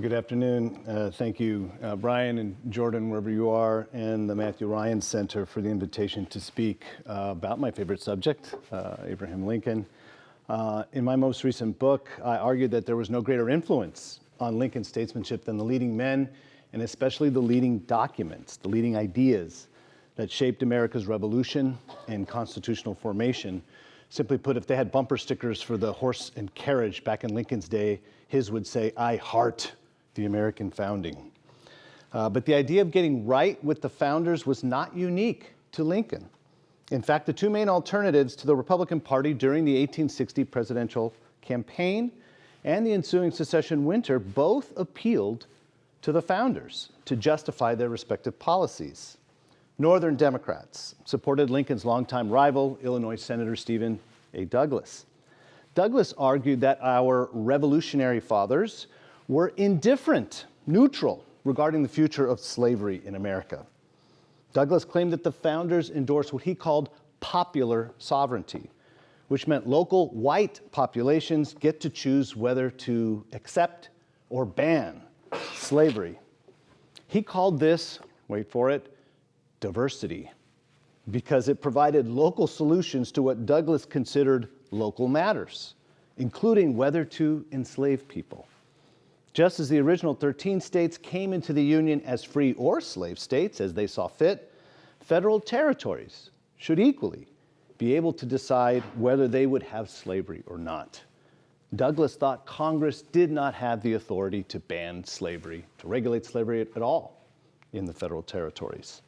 Good afternoon. Thank you, Brian and Jordan, wherever you are, and the Matthew Ryan Center for the invitation to speak about my favorite subject, Abraham Lincoln. In my most recent book, I argued that there was no greater influence on Lincoln's statesmanship than the leading men, and especially the leading documents, the leading ideas that shaped America's revolution and constitutional formation. Simply put, if they had bumper stickers for the horse and carriage back in Lincoln's day, his would say, "I heart the American founding." But the idea of getting right with the founders was not unique to Lincoln. In fact, the two main alternatives to the Republican Party during the 1860 presidential campaign and the ensuing secession winter both appealed to the founders to justify their respective policies. Northern Democrats supported Lincoln's longtime rival, Illinois Senator Stephen A. Douglas. Douglas argued that our revolutionary fathers were indifferent, neutral, regarding the future of slavery in America. Douglas claimed that the founders endorsed what he called popular sovereignty, which meant local white populations get to choose whether to accept or ban slavery. He called this, wait for it, diversity, because it provided local solutions to what Douglas considered local matters, including whether to enslave people. Just as the original 13 states came into the Union as free or slave states as they saw fit, federal territories should equally be able to decide whether they would have slavery or not. Douglas thought Congress did not have the authority to ban slavery, to regulate slavery at all in the federal territories.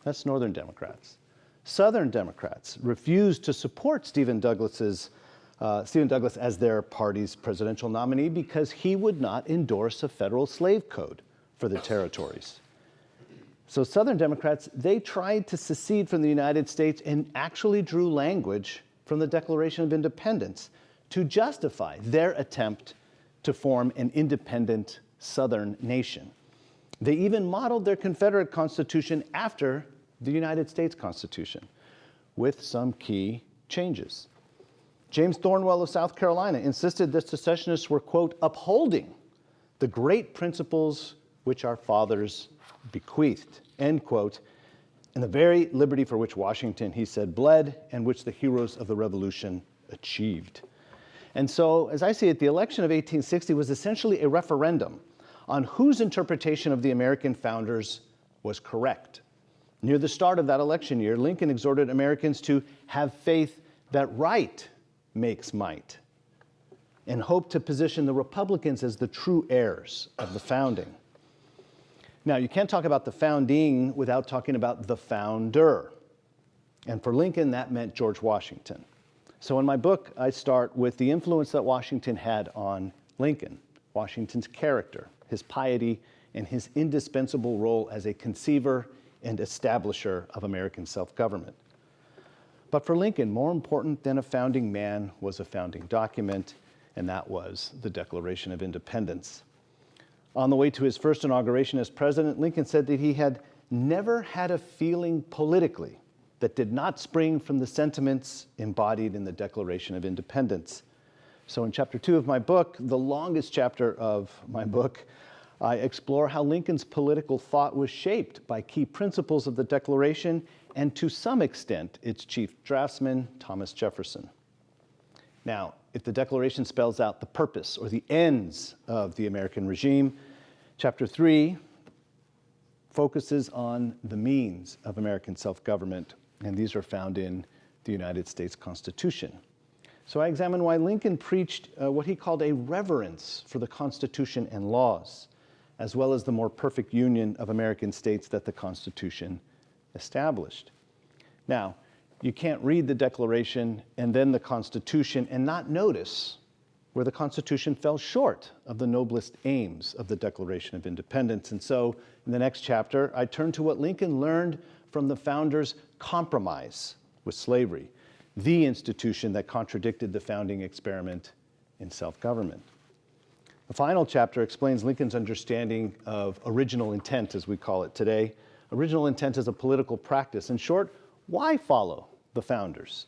That's Northern Democrats. Southern Democrats refused to support Stephen Douglas as their party's presidential nominee because he would not endorse a federal slave code for the territories. So Southern Democrats, they tried to secede from the United States and actually drew language from the Declaration of Independence to justify their attempt to form an independent Southern nation. They even modeled their Confederate Constitution after the United States Constitution, with some key changes. James Thornwell of South Carolina insisted that secessionists were, quote, upholding the great principles which our fathers bequeathed, end quote, and the very liberty for which Washington, he said, bled and which the heroes of the Revolution achieved. And so, as I see it, the election of 1860 was essentially a referendum on whose interpretation of the American founders was correct. Near the start of that election year, Lincoln exhorted Americans to have faith that right makes might, and hoped to position the Republicans as the true heirs of the founding. Now, you can't talk about the founding without talking about the founder. And for Lincoln, that meant George Washington. So in my book, I start with the influence that Washington had on Lincoln, Washington's character, his piety, and his indispensable role as a conceiver and establisher of American self-government. But for Lincoln, more important than a founding man was a founding document, and that was the Declaration of Independence. On the way to his first inauguration as president, Lincoln said that he had never had a feeling politically that did not spring from the sentiments embodied in the Declaration of Independence. So in chapter 2 of my book, the longest chapter of my book, I explore how Lincoln's political thought was shaped by key principles of the Declaration and to some extent its chief draftsman, Thomas Jefferson. Now, if the Declaration spells out the purpose or the ends of the American regime, chapter 3 focuses on the means of American self-government, and these are found in the United States Constitution. So I examine why Lincoln preached what he called a reverence for the Constitution and laws, as well as the more perfect union of American states that the Constitution established. Now, you can't read the Declaration and then the Constitution and not notice where the Constitution fell short of the noblest aims of the Declaration of Independence. And so, in the next chapter, I turn to what Lincoln learned from the founders' compromise with slavery, the institution that contradicted the founding experiment in self-government. The final chapter explains Lincoln's understanding of original intent, as we call it today. Original intent is a political practice. In short, why follow the founders?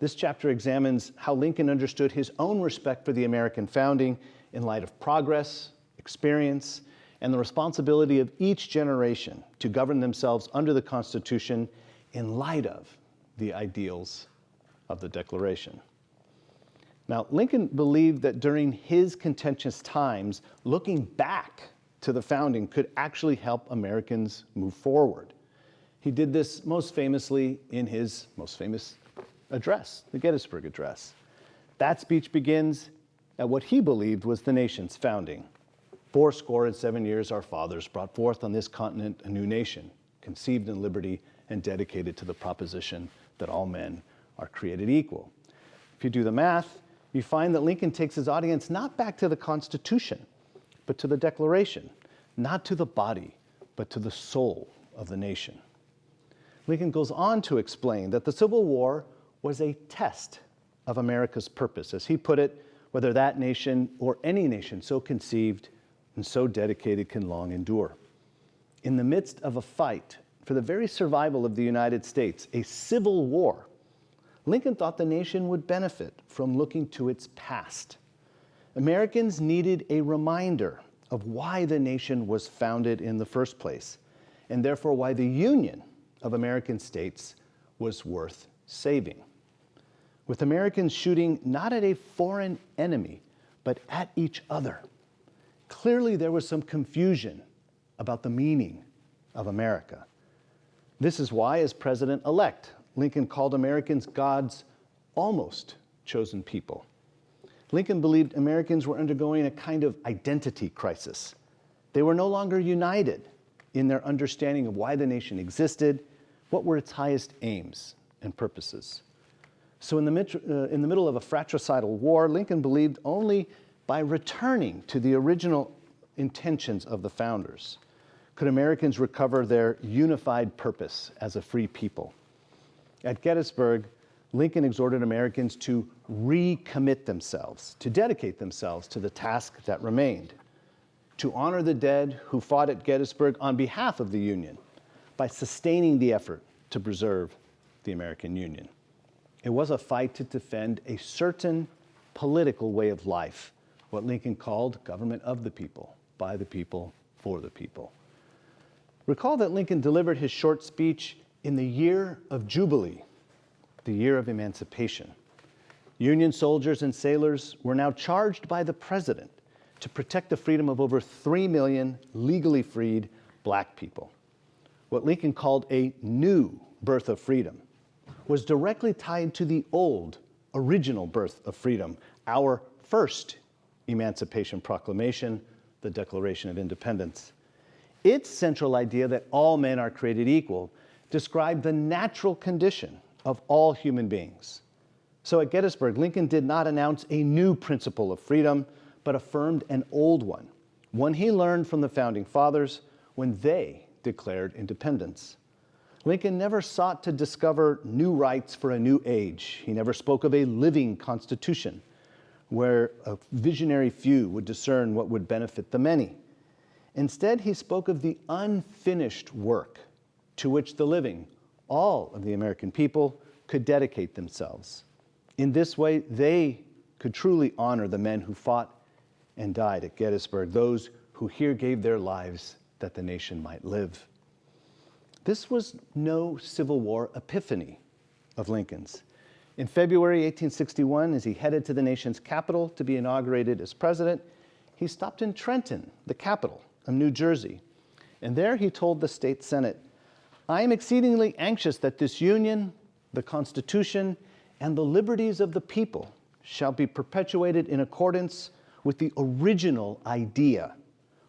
This chapter examines how Lincoln understood his own respect for the American founding in light of progress, experience, and the responsibility of each generation to govern themselves under the Constitution in light of the ideals of the Declaration. Now, Lincoln believed that during his contentious times, looking back to the founding could actually help Americans move forward. He did this most famously in his most famous address, the Gettysburg Address. That speech begins at what he believed was the nation's founding. 7 years our fathers brought forth on this continent a new nation, conceived in liberty and dedicated to the proposition that all men are created equal. If you do the math, you find that Lincoln takes his audience not back to the Constitution, but to the Declaration, not to the body, but to the soul of the nation. Lincoln goes on to explain that the Civil War was a test of America's purpose. As he put it, whether that nation or any nation so conceived and so dedicated can long endure. In the midst of a fight for the very survival of the United States, a civil war, Lincoln thought the nation would benefit from looking to its past. Americans needed a reminder of why the nation was founded in the first place, and therefore why the union of American states was worth saving. With Americans shooting not at a foreign enemy, but at each other, clearly there was some confusion about the meaning of America. This is why, as president-elect, Lincoln called Americans God's almost chosen people. Lincoln believed Americans were undergoing a kind of identity crisis. They were no longer united in their understanding of why the nation existed, what were its highest aims and purposes. So in the middle of a fratricidal war, Lincoln believed only by returning to the original intentions of the founders could Americans recover their unified purpose as a free people. At Gettysburg, Lincoln exhorted Americans to recommit themselves, to dedicate themselves to the task that remained, to honor the dead who fought at Gettysburg on behalf of the Union by sustaining the effort to preserve the American Union. It was a fight to defend a certain political way of life, what Lincoln called government of the people, by the people, for the people. Recall that Lincoln delivered his short speech in the year of Jubilee, the year of emancipation. Union soldiers and sailors were now charged by the president to protect the freedom of over 3 million legally freed black people. What Lincoln called a new birth of freedom was directly tied to the old, original birth of freedom, our first Emancipation Proclamation, the Declaration of Independence. Its central idea that all men are created equal described the natural condition of all human beings. So at Gettysburg, Lincoln did not announce a new principle of freedom, but affirmed an old one he learned from the Founding Fathers when they declared independence. Lincoln never sought to discover new rights for a new age. He never spoke of a living constitution where a visionary few would discern what would benefit the many. Instead, he spoke of the unfinished work to which the living, all of the American people, could dedicate themselves. In this way, they could truly honor the men who fought and died at Gettysburg, those who here gave their lives that the nation might live. This was no Civil War epiphany of Lincoln's. In February 1861, as he headed to the nation's capital to be inaugurated as president, he stopped in Trenton, the capital of New Jersey. And there he told the state Senate, "I am exceedingly anxious that this union, the Constitution, and the liberties of the people shall be perpetuated in accordance with the original idea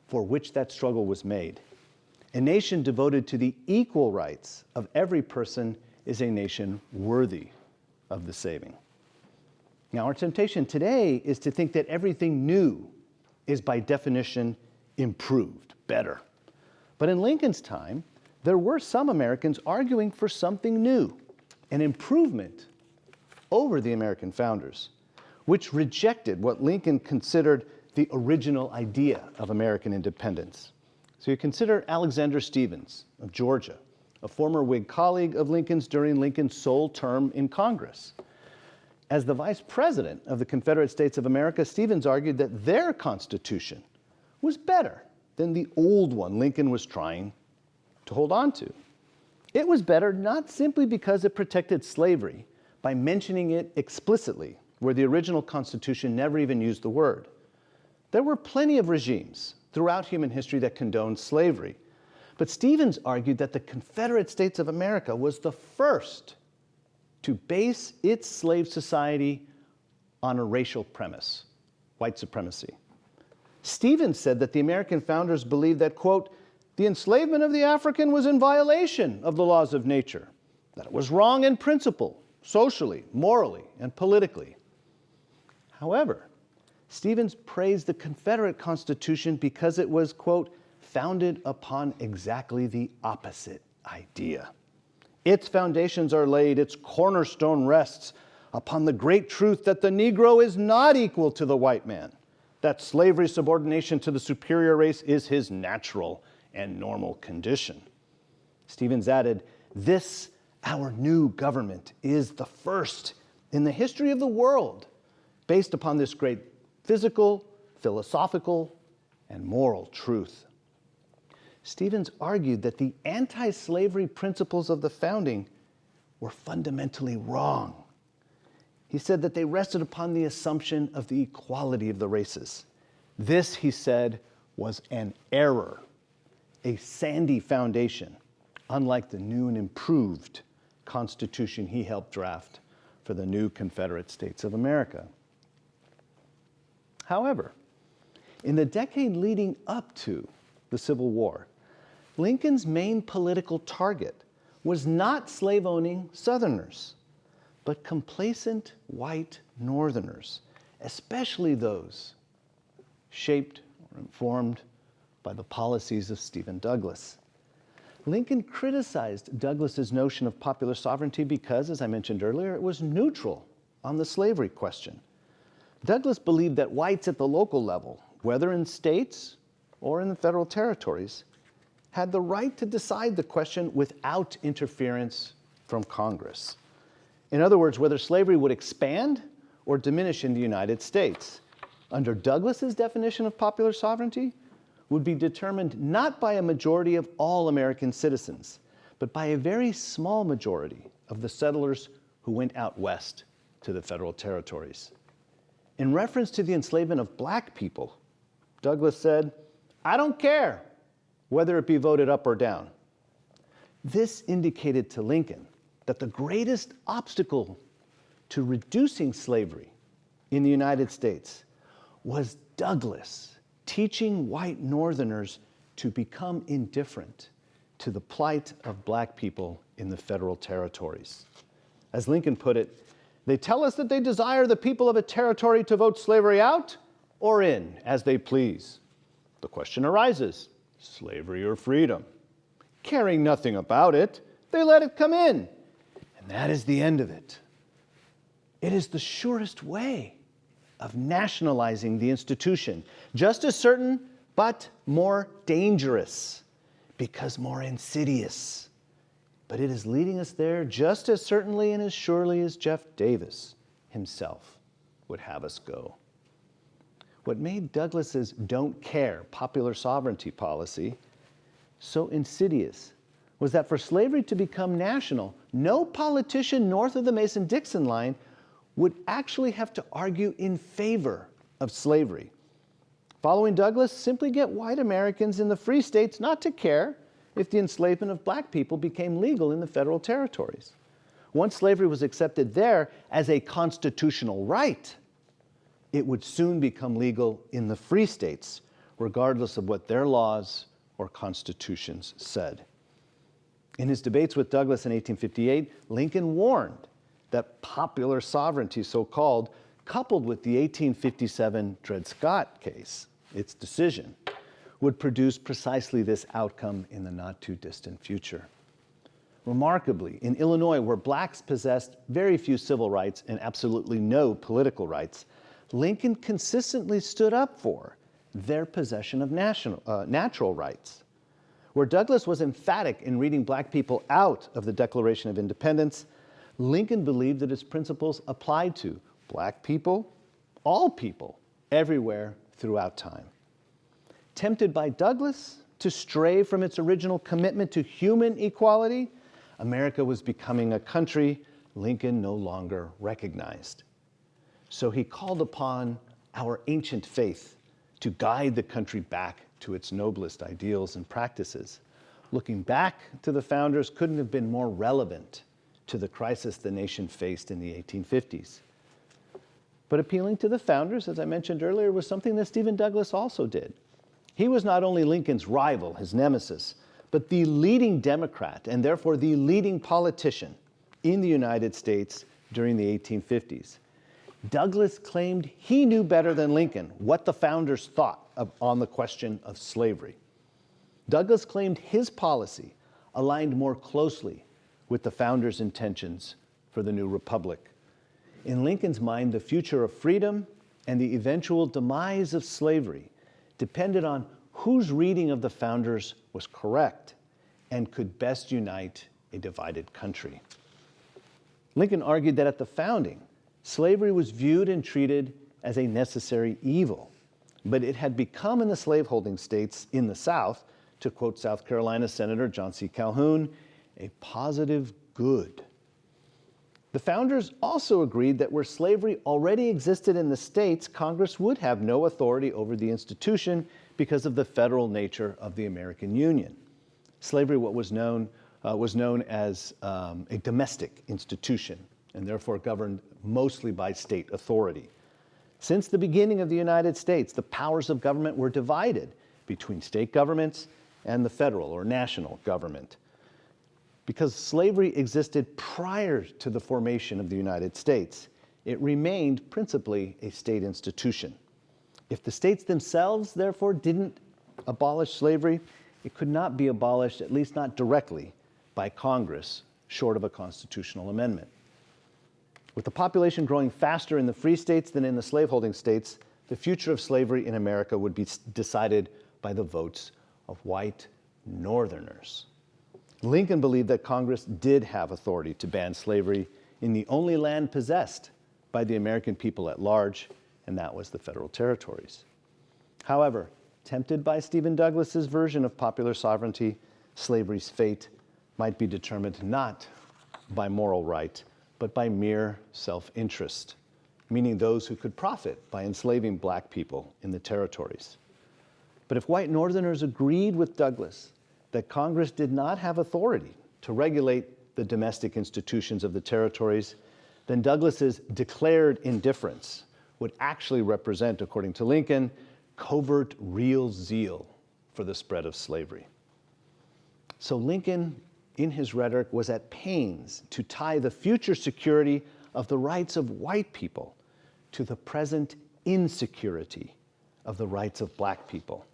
for which that struggle was made. A nation devoted to the equal rights of every person is a nation worthy of the saving." Now, our temptation today is to think that everything new is by definition improved, better. But in Lincoln's time, there were some Americans arguing for something new, an improvement over the American founders, which rejected what Lincoln considered the original idea of American independence. So you consider Alexander Stephens of Georgia, a former Whig colleague of Lincoln's during Lincoln's sole term in Congress. As the vice president of the Confederate States of America, Stephens argued that their Constitution was better than the old one Lincoln was trying to hold on to. It was better not simply because it protected slavery by mentioning it explicitly, where the original Constitution never even used the word. There were plenty of regimes throughout human history that condoned slavery, but Stevens argued that the Confederate States of America was the first to base its slave society on a racial premise, white supremacy. Stevens said that the American founders believed that, quote, the enslavement of the African was in violation of the laws of nature, that it was wrong in principle, socially, morally, and politically. However, Stevens praised the Confederate Constitution because it was, quote, founded upon exactly the opposite idea. Its foundations are laid, its cornerstone rests upon the great truth that the Negro is not equal to the white man, that slavery's subordination to the superior race is his natural and normal condition. Stevens added, this, our new government, is the first in the history of the world based upon this great physical, philosophical, and moral truth. Stevens argued that the anti-slavery principles of the founding were fundamentally wrong. He said that they rested upon the assumption of the equality of the races. This, he said, was an error, a sandy foundation, unlike the new and improved Constitution he helped draft for the new Confederate States of America. However, in the decade leading up to the Civil War, Lincoln's main political target was not slave-owning Southerners, but complacent white Northerners, especially those shaped or informed by the policies of Stephen Douglas. Lincoln criticized Douglas's notion of popular sovereignty because, as I mentioned earlier, it was neutral on the slavery question. Douglas believed that whites at the local level, whether in states or in the federal territories, had the right to decide the question without interference from Congress. In other words, whether slavery would expand or diminish in the United States, under Douglas's definition of popular sovereignty, would be determined not by a majority of all American citizens, but by a very small majority of the settlers who went out west to the federal territories. In reference to the enslavement of black people, Douglas said, "I don't care whether it be voted up or down." This indicated to Lincoln that the greatest obstacle to reducing slavery in the United States was Douglas teaching white Northerners to become indifferent to the plight of black people in the federal territories. As Lincoln put it, they tell us that they desire the people of a territory to vote slavery out or in as they please. The question arises, slavery or freedom? Caring nothing about it, they let it come in. And that is the end of it. It is the surest way of nationalizing the institution, just as certain, but more dangerous, because more insidious. But it is leading us there just as certainly and as surely as Jeff Davis himself would have us go. What made Douglas's don't care popular sovereignty policy so insidious was that for slavery to become national, no politician north of the Mason-Dixon line would actually have to argue in favor of slavery. Following Douglas, simply get white Americans in the free states not to care if the enslavement of black people became legal in the federal territories. Once slavery was accepted there as a constitutional right, it would soon become legal in the free states, regardless of what their laws or constitutions said. In his debates with Douglas in 1858, Lincoln warned that popular sovereignty, so-called, coupled with the 1857 Dred Scott case, its decision, would produce precisely this outcome in the not-too-distant future. Remarkably, in Illinois, where blacks possessed very few civil rights and absolutely no political rights, Lincoln consistently stood up for their possession of natural rights. Where Douglas was emphatic in reading black people out of the Declaration of Independence, Lincoln believed that its principles applied to black people, all people, everywhere throughout time. Tempted by Douglas to stray from its original commitment to human equality, America was becoming a country Lincoln no longer recognized. So he called upon our ancient faith to guide the country back to its noblest ideals and practices. Looking back to the founders couldn't have been more relevant to the crisis the nation faced in the 1850s. But appealing to the founders, as I mentioned earlier, was something that Stephen Douglas also did. He was not only Lincoln's rival, his nemesis, but the leading Democrat and therefore the leading politician in the United States during the 1850s. Douglas claimed he knew better than Lincoln what the founders thought on the question of slavery. Douglas claimed his policy aligned more closely with the founders' intentions for the new republic. In Lincoln's mind, the future of freedom and the eventual demise of slavery depended on whose reading of the founders was correct and could best unite a divided country. Lincoln argued that at the founding, slavery was viewed and treated as a necessary evil, but it had become in the slaveholding states in the South, to quote South Carolina Senator John C. Calhoun, a positive good. The founders also agreed that where slavery already existed in the states, Congress would have no authority over the institution because of the federal nature of the American Union. Slavery, what was known as a domestic institution, and therefore governed mostly by state authority. Since the beginning of the United States, the powers of government were divided between state governments and the federal or national government. Because slavery existed prior to the formation of the United States, it remained principally a state institution. If the states themselves, therefore, didn't abolish slavery, it could not be abolished, at least not directly, by Congress, short of a constitutional amendment. With the population growing faster in the free states than in the slaveholding states, the future of slavery in America would be decided by the votes of white Northerners. Lincoln believed that Congress did have authority to ban slavery in the only land possessed by the American people at large, and that was the federal territories. However, tempted by Stephen Douglas's version of popular sovereignty, slavery's fate might be determined not by moral right, but by mere self-interest, meaning those who could profit by enslaving black people in the territories. But if white Northerners agreed with Douglas that Congress did not have authority to regulate the domestic institutions of the territories, then Douglas's declared indifference would actually represent, according to Lincoln, covert real zeal for the spread of slavery. So Lincoln, in his rhetoric, was at pains to tie the future security of the rights of white people to the present insecurity of the rights of black people.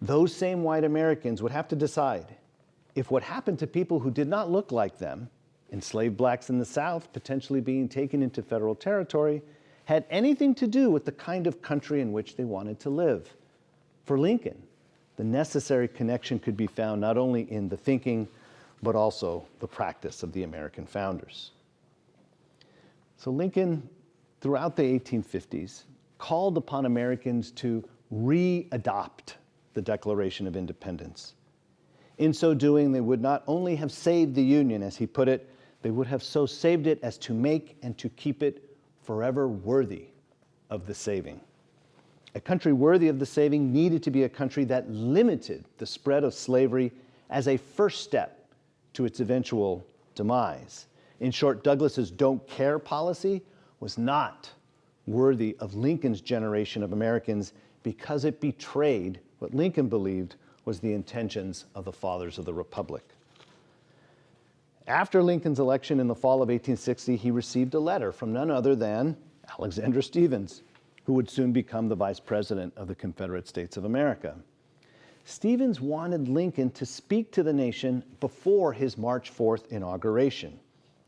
Those same white Americans would have to decide if what happened to people who did not look like them, enslaved blacks in the South potentially being taken into federal territory, had anything to do with the kind of country in which they wanted to live. For Lincoln, the necessary connection could be found not only in the thinking, but also the practice of the American founders. So Lincoln, throughout the 1850s, called upon Americans to re-adopt the Declaration of Independence. In so doing, they would not only have saved the Union, as he put it, they would have so saved it as to make and to keep it forever worthy of the saving. A country worthy of the saving needed to be a country that limited the spread of slavery as a first step to its eventual demise. In short, Douglas's don't care policy was not worthy of Lincoln's generation of Americans because it betrayed what Lincoln believed was the intentions of the fathers of the Republic. After Lincoln's election in the fall of 1860, he received a letter from none other than Alexander Stephens, who would soon become the Vice President of the Confederate States of America. Stephens wanted Lincoln to speak to the nation before his March 4th inauguration.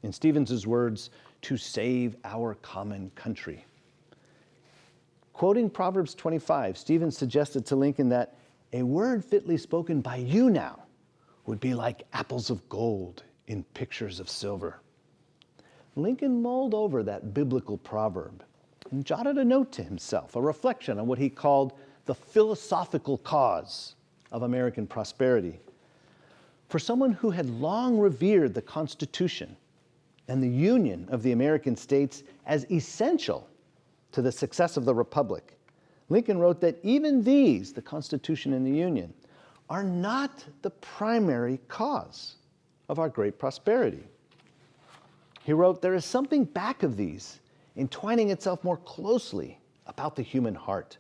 In Stephens's words, to save our common country. Quoting Proverbs 25, Stephens suggested to Lincoln that a word fitly spoken by you now would be like apples of gold in pictures of silver. Lincoln mulled over that biblical proverb and jotted a note to himself, a reflection on what he called the philosophical cause of American prosperity. For someone who had long revered the Constitution and the union of the American states as essential to the success of the Republic, Lincoln wrote that even these, the Constitution and the Union, are not the primary cause of our great prosperity. He wrote, there is something back of these, entwining itself more closely about the human heart.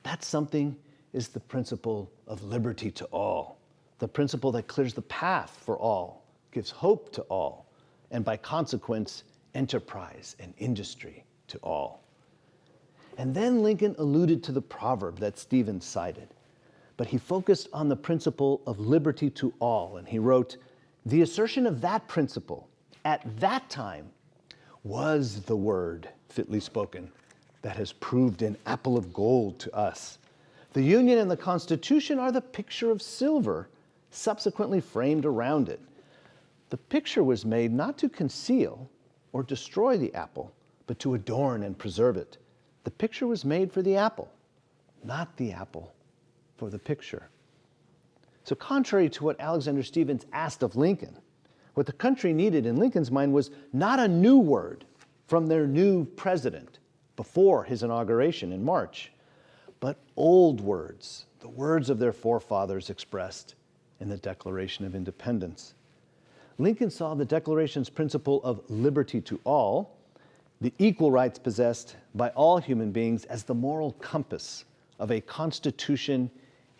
That something is the principle of liberty to all, the principle that clears the path for all, gives hope to all, and by consequence, enterprise and industry to all. And then Lincoln alluded to the proverb that Stevens cited, but he focused on the principle of liberty to all, and he wrote, the assertion of that principle at that time was the word fitly spoken that has proved an apple of gold to us. The Union and the Constitution are the picture of silver subsequently framed around it. The picture was made not to conceal or destroy the apple, but to adorn and preserve it. The picture was made for the apple, not the apple for the picture. So contrary to what Alexander Stevens asked of Lincoln, what the country needed in Lincoln's mind was not a new word from their new president before his inauguration in March, but old words, the words of their forefathers expressed in the Declaration of Independence. Lincoln saw the Declaration's principle of liberty to all, the equal rights possessed by all human beings, as the moral compass of a constitution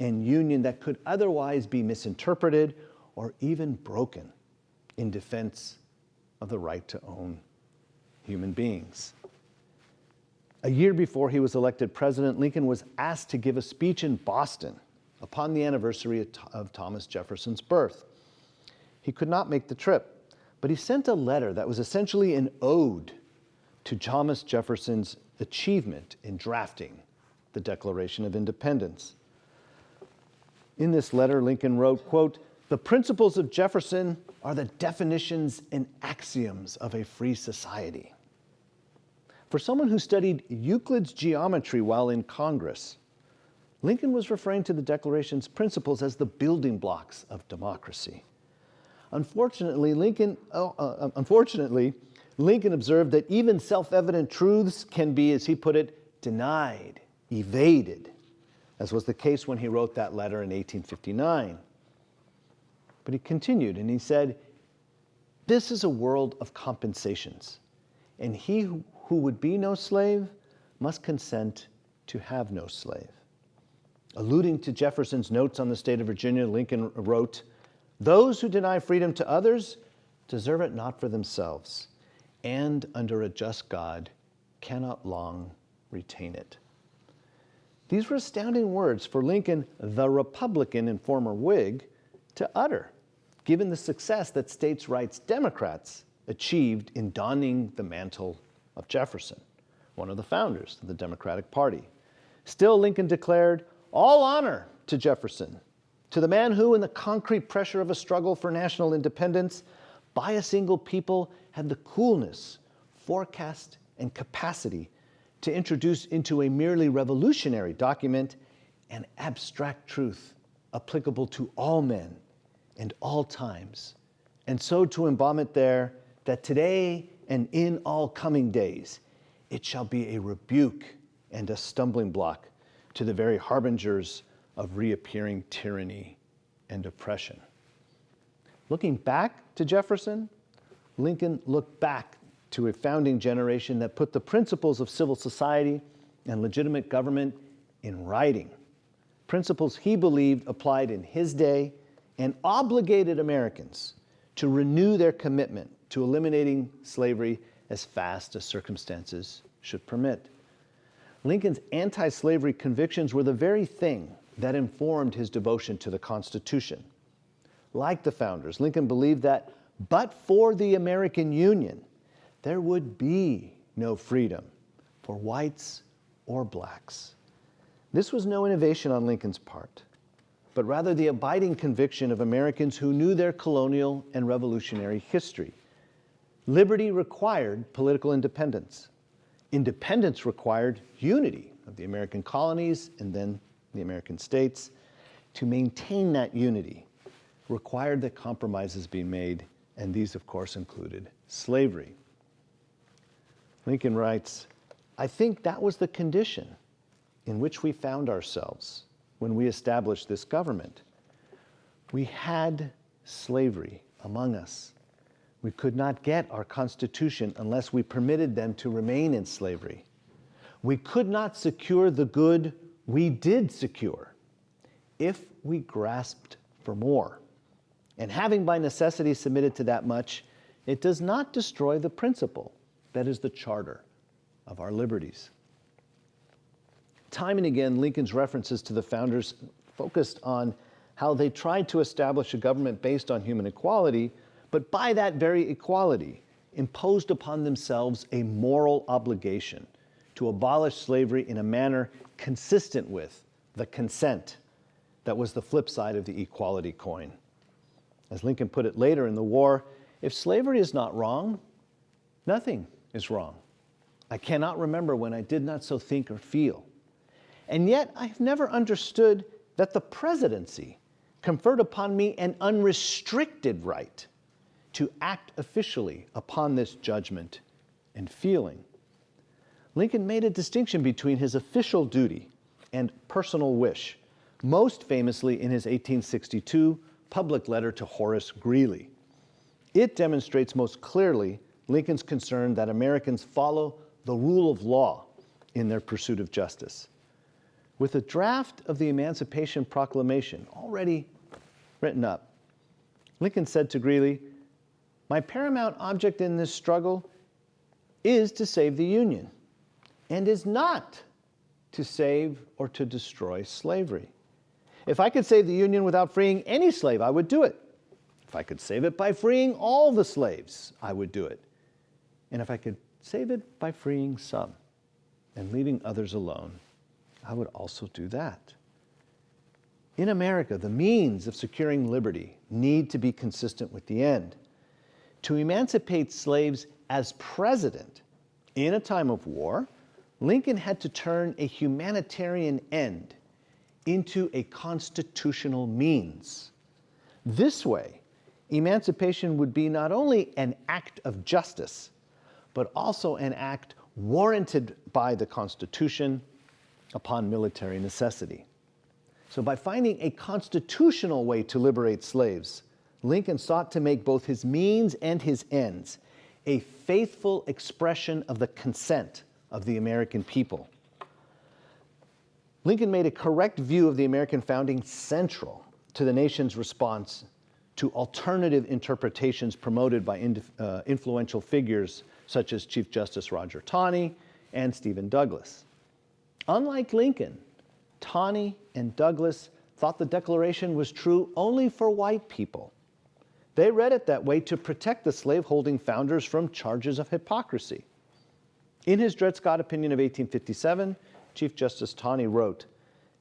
and union that could otherwise be misinterpreted or even broken in defense of the right to own human beings. A year before he was elected president, Lincoln was asked to give a speech in Boston upon the anniversary of Thomas Jefferson's birth. He could not make the trip, but he sent a letter that was essentially an ode to Thomas Jefferson's achievement in drafting the Declaration of Independence. In this letter, Lincoln wrote, quote, the principles of Jefferson are the definitions and axioms of a free society. For someone who studied Euclid's geometry while in Congress, Lincoln was referring to the Declaration's principles as the building blocks of democracy. Unfortunately, Lincoln observed that even self-evident truths can be, as he put it, denied, evaded, as was the case when he wrote that letter in 1859. But he continued and he said, this is a world of compensations, and he who would be no slave must consent to have no slave. Alluding to Jefferson's notes on the state of Virginia, Lincoln wrote, those who deny freedom to others deserve it not for themselves, and under a just God cannot long retain it. These were astounding words for Lincoln, the Republican and former Whig, to utter, given the success that states' rights Democrats achieved in donning the mantle of Jefferson, one of the founders of the Democratic Party. Still, Lincoln declared, all honor to Jefferson, to the man who, in the concrete pressure of a struggle for national independence, by a single people, had the coolness, forecast, and capacity to introduce into a merely revolutionary document an abstract truth applicable to all men and all times, and so to embalm it there, that today and in all coming days, it shall be a rebuke and a stumbling block to the very harbingers of reappearing tyranny and oppression. Looking back to Jefferson, Lincoln looked back to a founding generation that put the principles of civil society and legitimate government in writing, principles he believed applied in his day and obligated Americans to renew their commitment to eliminating slavery as fast as circumstances should permit. Lincoln's anti-slavery convictions were the very thing that informed his devotion to the Constitution. Like the founders, Lincoln believed that but for the American Union, there would be no freedom for whites or blacks. This was no innovation on Lincoln's part, but rather the abiding conviction of Americans who knew their colonial and revolutionary history. Liberty required political independence. Independence required unity of the American colonies and then the American states, to maintain that unity required that compromises be made, and these, of course, included slavery. Lincoln writes, "I think that was the condition in which we found ourselves when we established this government. We had slavery among us. We could not get our Constitution unless we permitted them to remain in slavery. We could not secure the good we did secure if we grasped for more. And having by necessity submitted to that much, it does not destroy the principle that is the charter of our liberties." Time and again, Lincoln's references to the founders focused on how they tried to establish a government based on human equality, but by that very equality, imposed upon themselves a moral obligation to abolish slavery in a manner consistent with the consent that was the flip side of the equality coin. As Lincoln put it later in the war, if slavery is not wrong, nothing is wrong. I cannot remember when I did not so think or feel. And yet I have never understood that the presidency conferred upon me an unrestricted right to act officially upon this judgment and feeling. Lincoln made a distinction between his official duty and personal wish, most famously in his 1862 public letter to Horace Greeley. It demonstrates most clearly Lincoln's concern that Americans follow the rule of law in their pursuit of justice. With a draft of the Emancipation Proclamation already written up, Lincoln said to Greeley, "My paramount object in this struggle is to save the Union, and is not to save or to destroy slavery. If I could save the Union without freeing any slave, I would do it. If I could save it by freeing all the slaves, I would do it. And if I could save it by freeing some and leaving others alone, I would also do that." In America, the means of securing liberty need to be consistent with the end. To emancipate slaves as president in a time of war, Lincoln had to turn a humanitarian end into a constitutional means. This way, emancipation would be not only an act of justice, but also an act warranted by the Constitution upon military necessity. So by finding a constitutional way to liberate slaves, Lincoln sought to make both his means and his ends a faithful expression of the consent of the American people. Lincoln made a correct view of the American founding central to the nation's response to alternative interpretations promoted by influential figures such as Chief Justice Roger Taney and Stephen Douglas. Unlike Lincoln, Taney and Douglas thought the Declaration was true only for white people. They read it that way to protect the slaveholding founders from charges of hypocrisy. In his Dred Scott opinion of 1857, Chief Justice Taney wrote,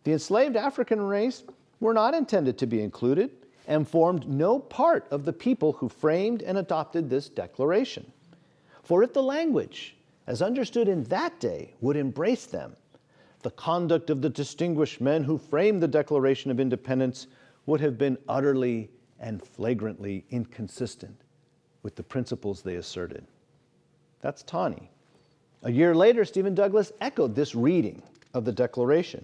"The enslaved African race were not intended to be included and formed no part of the people who framed and adopted this Declaration. For if the language, as understood in that day, would embrace them, the conduct of the distinguished men who framed the Declaration of Independence would have been utterly and flagrantly inconsistent with the principles they asserted." That's Taney. A year later, Stephen Douglas echoed this reading of the Declaration.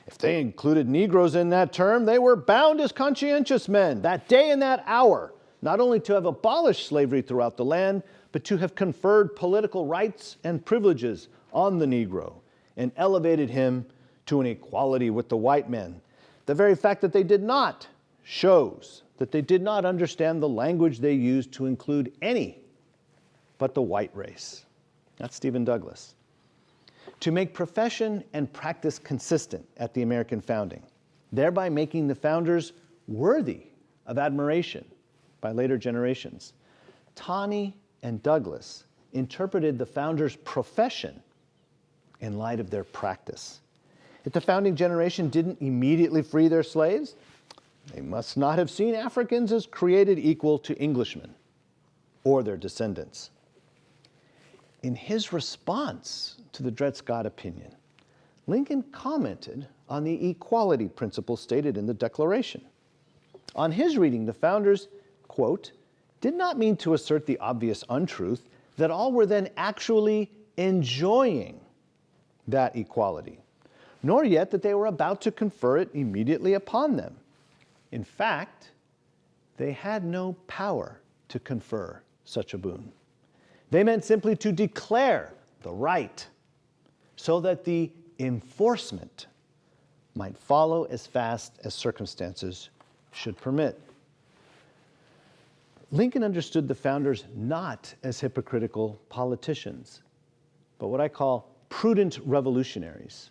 "If they included Negroes in that term, they were bound as conscientious men, that day and that hour, not only to have abolished slavery throughout the land, but to have conferred political rights and privileges on the Negro, and elevated him to an equality with the white men. The very fact that they did not shows that they did not understand the language they used to include any but the white race." That's Stephen Douglas. To make profession and practice consistent at the American founding, thereby making the founders worthy of admiration by later generations, Taney and Douglas interpreted the founders' profession in light of their practice. If the founding generation didn't immediately free their slaves, they must not have seen Africans as created equal to Englishmen or their descendants. In his response to the Dred Scott opinion, Lincoln commented on the equality principle stated in the Declaration. On his reading, the founders, quote, did not mean to assert the obvious untruth that all were then actually enjoying that equality, nor yet that they were about to confer it immediately upon them. In fact, they had no power to confer such a boon. They meant simply to declare the right so that the enforcement might follow as fast as circumstances should permit. Lincoln understood the founders not as hypocritical politicians, but what I call prudent revolutionaries.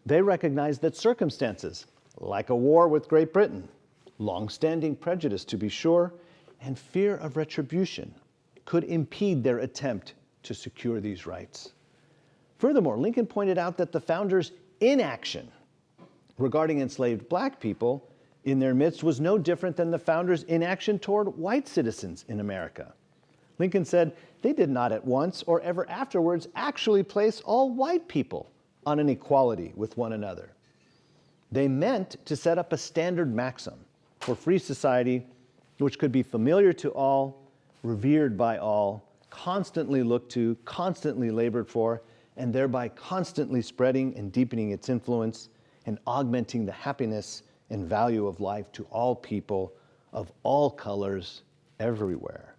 They recognized that circumstances, like a war with Great Britain, long-standing prejudice to be sure, and fear of retribution, could impede their attempt to secure these rights. Furthermore, Lincoln pointed out that the founders' inaction regarding enslaved black people in their midst was no different than the founders' inaction toward white citizens in America. Lincoln said they did not at once or ever afterwards actually place all white people on an equality with one another. They meant to set up a standard maxim for free society which could be familiar to all, revered by all, constantly looked to, constantly labored for, and thereby constantly spreading and deepening its influence and augmenting the happiness and value of life to all people of all colors everywhere.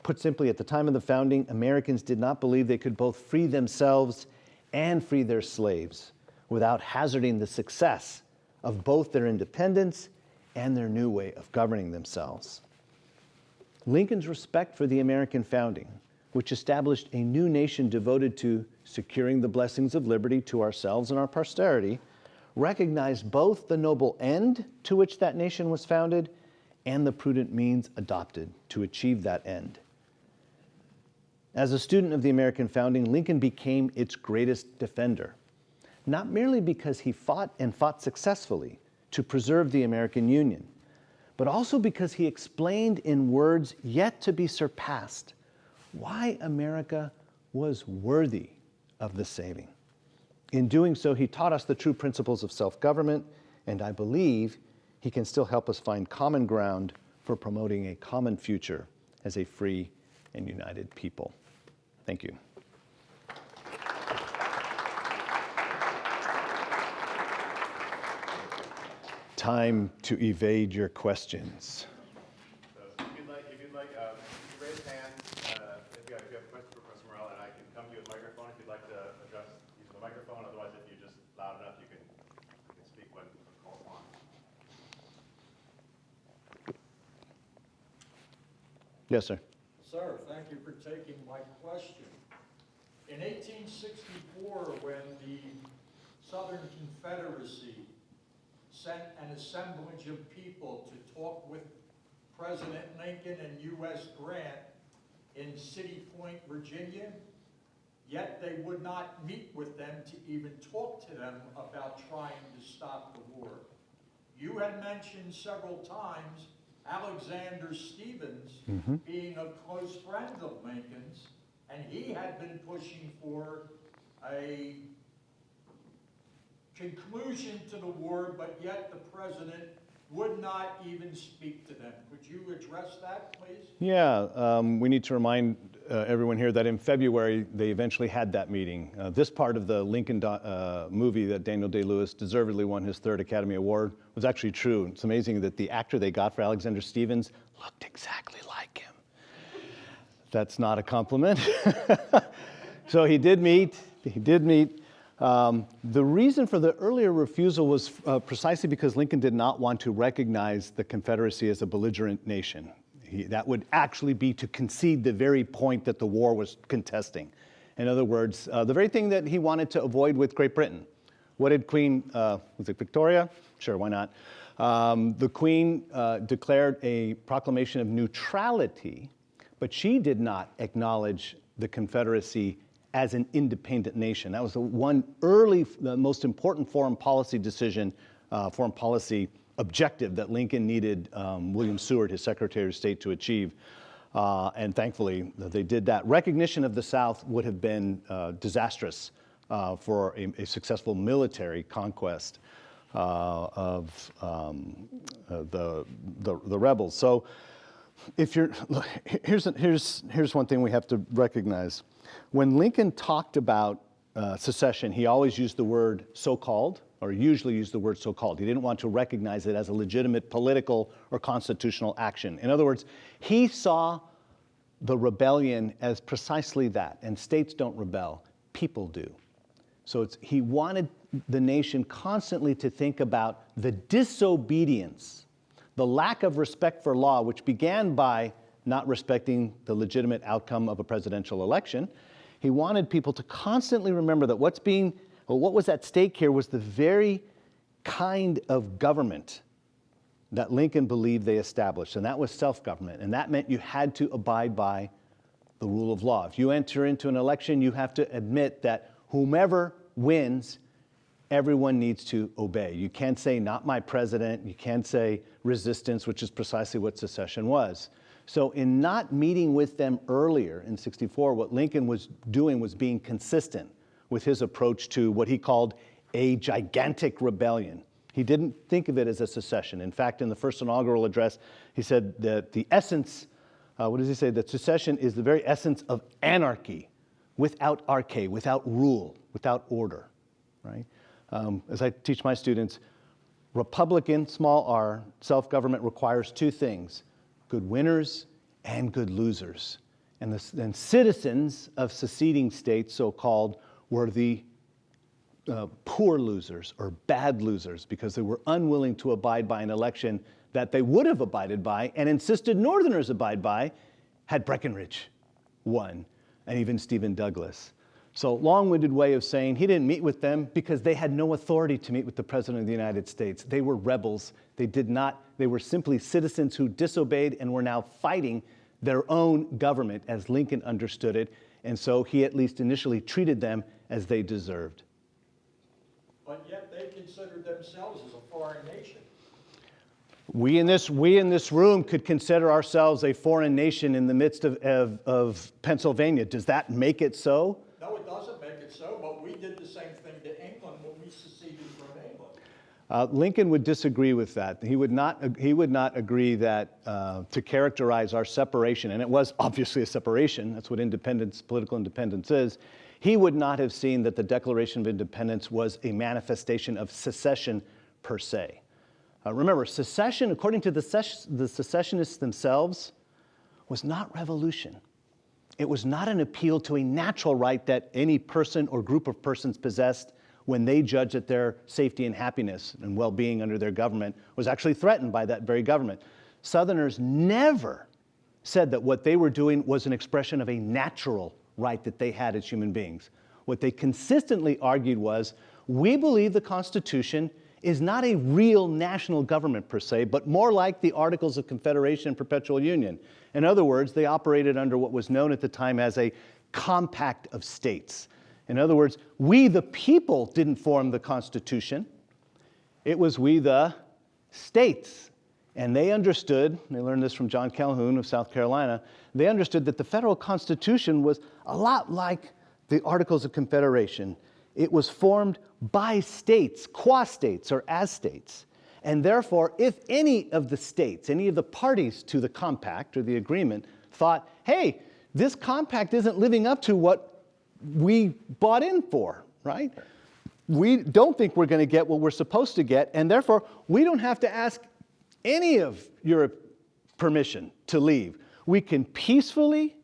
Put simply, at the time of the founding, Americans did not believe they could both free themselves and free their slaves without hazarding the success of both their independence and their new way of governing themselves. Lincoln's respect for the American founding, which established a new nation devoted to securing the blessings of liberty to ourselves and our posterity, recognized both the noble end to which that nation was founded and the prudent means adopted to achieve that end. As a student of the American founding, Lincoln became its greatest defender, not merely because he fought and fought successfully to preserve the American Union, but also because he explained in words yet to be surpassed why America was worthy of the saving. In doing so, he taught us the true principles of self-government, and I believe he can still help us find common ground for promoting a common future as a free and united people. Thank you. Time to evade your questions. So if you'd like, you can raise hand if you have a question for Professor Morel, and I can come to you with a microphone if you'd like to address using the microphone. Otherwise, if you're just loud enough, you can speak when called on. Yes, sir. Sir, thank you for taking my question. In 1864, when the Southern Confederacy sent an assemblage of people to talk with President Lincoln and U.S. Grant in City Point, Virginia, yet they would not meet with them to even talk to them about trying to stop the war. You had mentioned several times Alexander Stephens being a close friend of Lincoln's, and he had been pushing for a conclusion to the war, but yet the president would not even speak to them. Could you address that, please? Yeah, we need to remind everyone here that in February, they eventually had that meeting. This part of the Lincoln movie that Daniel Day-Lewis deservedly won his 3rd Academy Award was actually true. It's amazing that the actor they got for Alexander Stephens looked exactly like him. That's not a compliment. So he did meet. The reason for the earlier refusal was precisely because Lincoln did not want to recognize the Confederacy as a belligerent nation. That would actually be to concede the very point that the war was contesting. In other words, the very thing that he wanted to avoid with Great Britain. What did Queen, was it Victoria? Sure, why not? The Queen declared a proclamation of neutrality, but she did not acknowledge the Confederacy as an independent nation. That was the most important foreign policy decision, foreign policy objective that Lincoln needed William Seward, his Secretary of State, to achieve. And thankfully, they did that. Recognition of the South would have been disastrous for a successful military conquest of the rebels. So, here's one thing we have to recognize. When Lincoln talked about secession, he always used the word so-called, or usually used the word so-called. He didn't want to recognize it as a legitimate political or constitutional action. In other words, he saw the rebellion as precisely that, and states don't rebel, people do. So he wanted the nation constantly to think about the disobedience, the lack of respect for law, which began by not respecting the legitimate outcome of a presidential election. He wanted people to constantly remember that what was at stake here was the very kind of government that Lincoln believed they established, and that was self-government. And that meant you had to abide by the rule of law. If you enter into an election, you have to admit that whomever wins, everyone needs to obey. You can't say, not my president. You can't say resistance, which is precisely what secession was. So in not meeting with them earlier in '64, what Lincoln was doing was being consistent with his approach to what he called a gigantic rebellion. He didn't think of it as a secession. In fact, in the first inaugural address, he said that the essence, what does he say? That secession is the very essence of anarchy, without arche, without rule, without order, right? As I teach my students, Republican, small r, self-government requires two things: good winners and good losers. And citizens of seceding states, so-called, were the poor losers or bad losers because they were unwilling to abide by an election that they would have abided by and insisted Northerners abide by had Breckinridge won, and even Stephen Douglas. So long-winded way of saying he didn't meet with them because they had no authority to meet with the President of the United States. They were rebels. They were simply citizens who disobeyed and were now fighting their own government as Lincoln understood it. And so he at least initially treated them as they deserved. But yet they considered themselves as a foreign nation. We in this room could consider ourselves a foreign nation in the midst of Pennsylvania. Does that make it so? No, it doesn't make it so, but we did the same thing to England when we seceded from England. Lincoln would disagree with that. He would not agree that to characterize our separation, and it was obviously a separation. That's what independence, political independence is. He would not have seen that the Declaration of Independence was a manifestation of secession per se. Remember, secession, according to the secessionists themselves, was not revolution. It was not an appeal to a natural right that any person or group of persons possessed when they judged that their safety and happiness and well-being under their government was actually threatened by that very government. Southerners never said that what they were doing was an expression of a natural right that they had as human beings. What they consistently argued was, we believe the Constitution is not a real national government per se, but more like the Articles of Confederation and Perpetual Union. In other words, they operated under what was known at the time as a compact of states. In other words, we the people didn't form the Constitution. It was we the states. And they understood, they learned this from John Calhoun of South Carolina, they understood that the federal Constitution was a lot like the Articles of Confederation. It was formed by states, qua states or as states. And therefore, if any of the states, any of the parties to the compact or the agreement thought, hey, this compact isn't living up to what we bought in for, right? We don't think we're going to get what we're supposed to get, and therefore, we don't have to ask any of your permission to leave. We can peacefully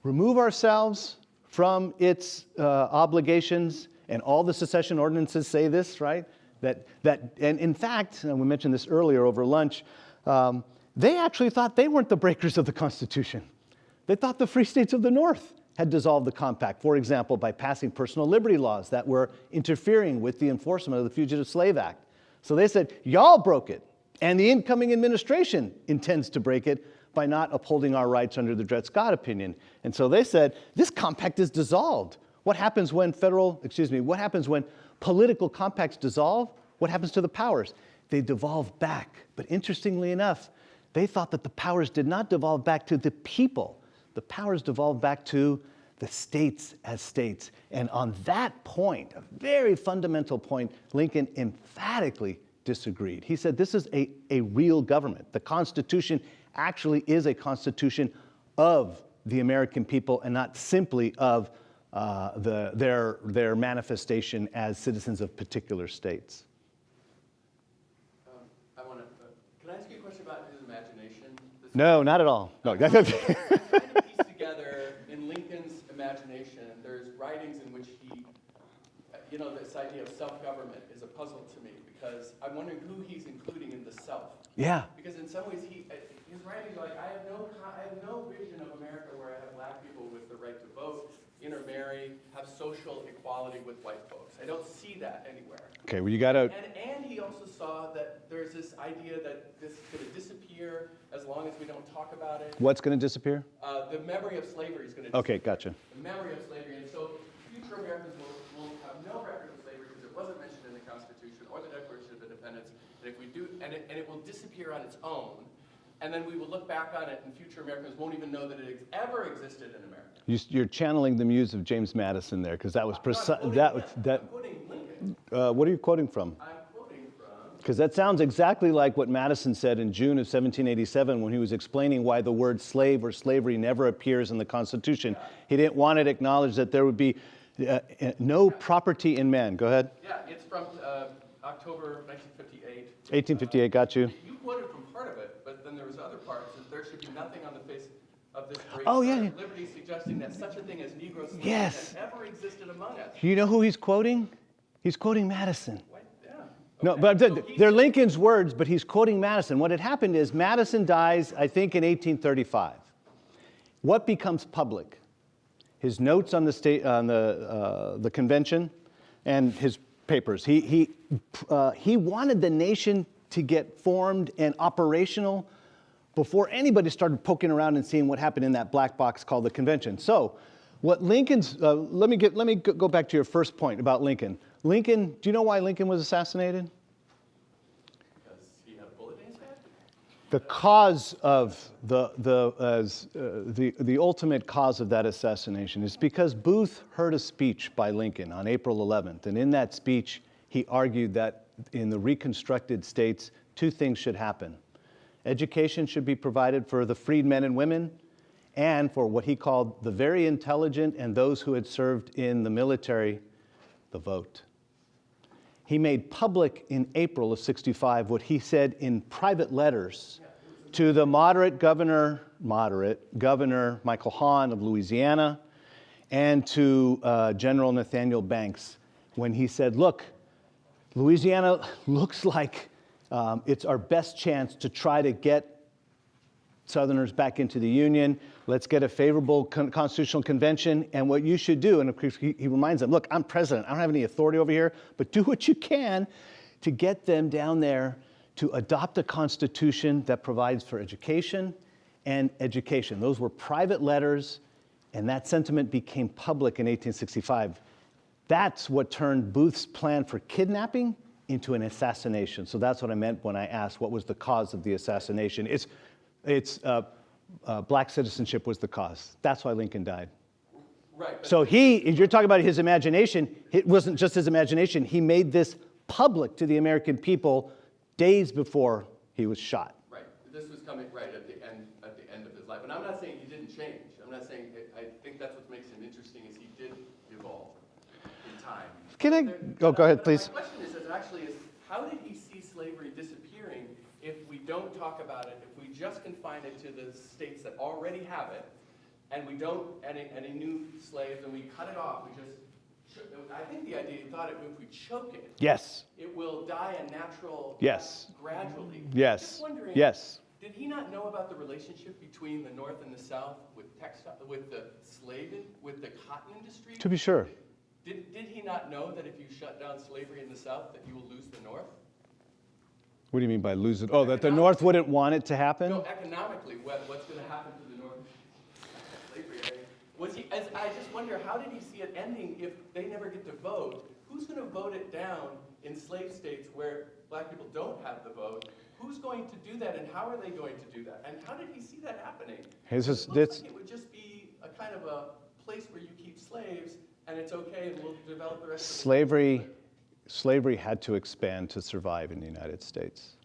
remove ourselves from its obligations, and all the secession ordinances say this, right? And in fact, and we mentioned this earlier over lunch, they actually thought they weren't the breakers of the Constitution. They thought the free states of the North had dissolved the compact, for example, by passing personal liberty laws that were interfering with the enforcement of the Fugitive Slave Act. So they said, y'all broke it, and the incoming administration intends to break it by not upholding our rights under the Dred Scott opinion. And so they said, this compact is dissolved. What happens when political compacts dissolve? What happens to the powers? They devolve back. But interestingly enough, they thought that the powers did not devolve back to the people. The powers devolved back to the states as states. And on that point, a very fundamental point, Lincoln emphatically disagreed. He said this is a real government. The Constitution actually is a constitution of the American people and not simply of their manifestation as citizens of particular states. Can I ask you a question about his imagination? No, not at all. No. Trying to piece together in Lincoln's imagination, there's writings in which he, this idea of self-government is a puzzle to me because I'm wondering who he's including in the self. Yeah. Because in some ways, his writings are like, I have no vision of America where I have black people with the right to vote, intermarry, have social equality with white folks. I don't see that anywhere. Okay, well, you got to. And he also saw that there's this idea that this is going to disappear as long as we don't talk about it. What's going to disappear? The memory of slavery is going to disappear. Okay, gotcha. The memory of slavery. And so future Americans will have no record of slavery because it wasn't mentioned in the Constitution or the Declaration of Independence. And if we do, and it will disappear on its own. And then we will look back on it, and future Americans won't even know that it ever existed in America. You're channeling the muse of James Madison there, because that was precise. I'm quoting Lincoln. What are you quoting from? I'm quoting from. Because that sounds exactly like what Madison said in June of 1787 when he was explaining why the word slave or slavery never appears in the Constitution. He didn't want it acknowledged that there would be no property in man. Go ahead. Yeah, it's from October 1958. 1858, got you. You quoted from part of it, but then there was other parts that there should be nothing on the face of this great liberty suggesting that such a thing as Negro slavery has ever existed among us. You know who he's quoting? He's quoting Madison. What? Yeah. Okay. No, but they're Lincoln's words, but he's quoting Madison. What had happened is Madison dies, I think, in 1835. What becomes public? His notes on the convention and his papers. He wanted the nation to get formed and operational before anybody started poking around and seeing what happened in that black box called the convention. So, what Lincoln's let me go back to your first point about Lincoln. Lincoln, do you know why Lincoln was assassinated? Because he had a bullet in his head? The cause of the ultimate cause of that assassination is because Booth heard a speech by Lincoln on April 11th, and in that speech he argued that in the reconstructed states, two things should happen. Education should be provided for the freed men and women, and for what he called the very intelligent and those who had served in the military, the vote. He made public in April of '65 what he said in private letters to the moderate Governor Michael Hahn of Louisiana and to General Nathaniel Banks when he said, look, Louisiana looks like it's our best chance to try to get Southerners back into the Union. Let's get a favorable constitutional convention. And what you should do, and of course he reminds them, look, I'm president. I don't have any authority over here, but do what you can to get them down there to adopt a constitution that provides for education and education. Those were private letters, and that sentiment became public in 1865. That's what turned Booth's plan for kidnapping into an assassination. So that's what I meant when I asked what was the cause of the assassination. It's black citizenship was the cause. That's why Lincoln died. Right. So you're talking about his imagination. It wasn't just his imagination. He made this public to the American people days before he was shot. Right. This was coming right at the end of his life. And I'm not saying he didn't change. I'm not saying I think that's what makes him interesting is he did evolve in time. Go ahead, please. My question is how did he see slavery disappearing if we don't talk about it, if we just confine it to the states that already have it, and we don't any new slaves, and we cut it off, I think the idea, he thought if we choke it, Yes. it will die a natural Yes. death gradually. Yes. Just wondering, Yes. did he not know about the relationship between the North and the South with the cotton industry? To be sure. Did he not know that if you shut down slavery in the South, that you will lose the North? What do you mean by lose it? Oh, that the North wouldn't want it to happen? No, economically, what's going to happen to the North? Slavery. I just wonder, how did he see it ending if they never get to vote? Who's going to vote it down in slave states where black people don't have the vote? Who's going to do that, and how are they going to do that? And how did he see that happening? It looks like it would just be a kind of a place where you and it's okay, and we'll develop the rest of Slavery had to expand to survive in the United States.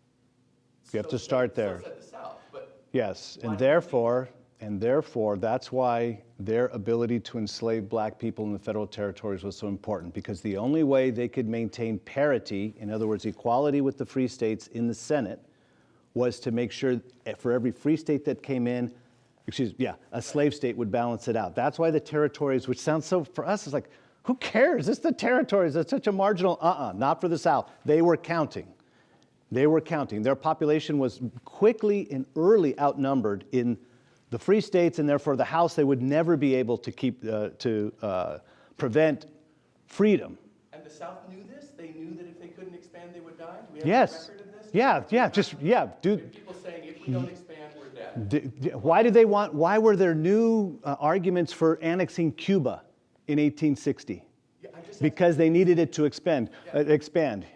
You have to start there. So said the South, but Yes, why and didn't therefore, that's why their ability to enslave black people in the federal territories was so important, because the only way they could maintain parity, in other words, equality with the free states in the Senate, was to make sure for every free state that came in, a slave state would balance it out. That's why the territories, which sounds so, for us, it's like, who cares? It's the territories. It's such a marginal, not for the South. They were counting. They were counting. Their population was quickly and early outnumbered in the free states, and therefore the House, they would never be able to prevent freedom. And the South knew this? They knew that if they couldn't expand, they would die? We have Yes. a record of this? Dude. People saying, if we don't expand, we're dead. Why were there new arguments for annexing Cuba in 1860? Yeah, I just Because they needed it to expand.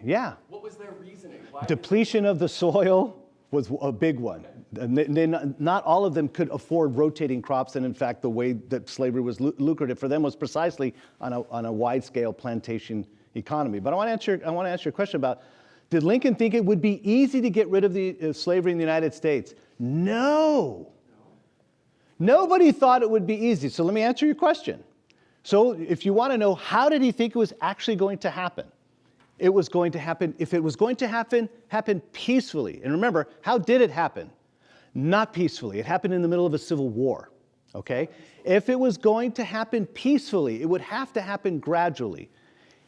Yeah. What was their reasoning? Why Depletion of the soil was a big one. Not all of them could afford rotating crops, and in fact, the way that slavery was lucrative for them was precisely on a wide-scale plantation economy. But I want to answer your question about, did Lincoln think it would be easy to get rid of the slavery in the United States? No. Nobody thought it would be easy. So let me answer your question. So if you want to know, how did he think it was actually going to happen? It was going to happen, if it was going to happen peacefully. And remember, how did it happen? Not peacefully. It happened in the middle of a civil war, okay? If it was going to happen peacefully, it would have to happen gradually.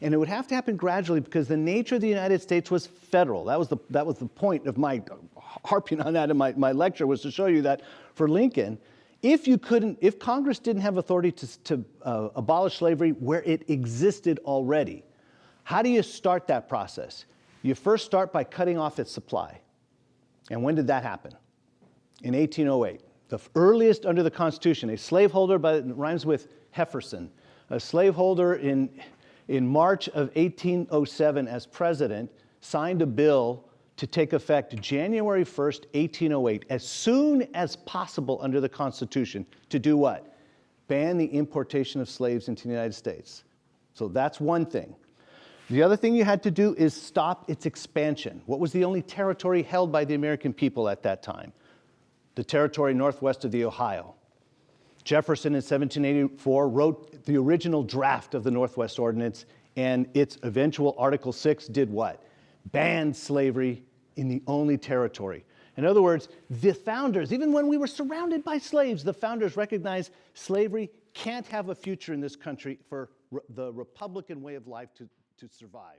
And it would have to happen gradually because the nature of the United States was federal. That was the point of my harping on that in my lecture, was to show you that for Lincoln, if Congress didn't have authority to abolish slavery where it existed already, how do you start that process? You first start by cutting off its supply. And when did that happen? In 1808. The earliest under the Constitution, a slaveholder, it rhymes with Hefferson, a slaveholder in March of 1807 as president, signed a bill to take effect January 1st, 1808, as soon as possible under the Constitution, to do what? Ban the importation of slaves into the United States. So that's one thing. The other thing you had to do is stop its expansion. What was the only territory held by the American people at that time? The territory northwest of the Ohio. Jefferson in 1784 wrote the original draft of the Northwest Ordinance, and its eventual Article 6 did what? Banned slavery in the only territory. In other words, the founders, even when we were surrounded by slaves, the founders recognized slavery can't have a future in this country for the Republican way of life to survive.